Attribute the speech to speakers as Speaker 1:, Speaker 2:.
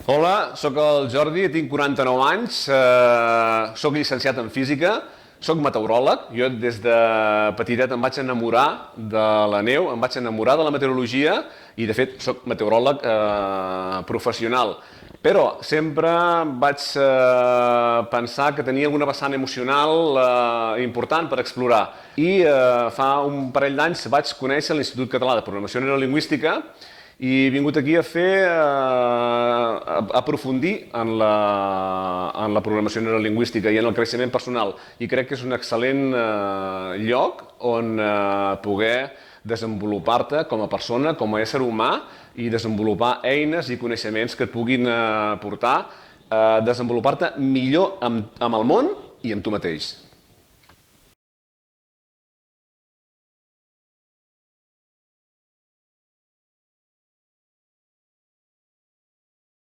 Speaker 1: Hola, sóc el Jordi, tinc 49 anys, sóc llicenciat en física, sóc meteoròleg. Jo des de petitet em vaig enamorar de la neu, em vaig enamorar de la meteorologia i de fet sóc meteoròleg professional. Però sempre vaig pensar que tenia alguna vessant emocional important per explorar. I fa un parell d'anys vaig conèixer l'Institut Català de Programació Neurolingüística i he vingut aquí a aprofundir en la programació neurolingüística i en el creixement personal. I crec que és un excel·lent lloc on poder desenvolupar-te com a persona, com a ésser humà i desenvolupar eines i coneixements que et puguin portar a desenvolupar-te millor amb el món i amb tu mateix.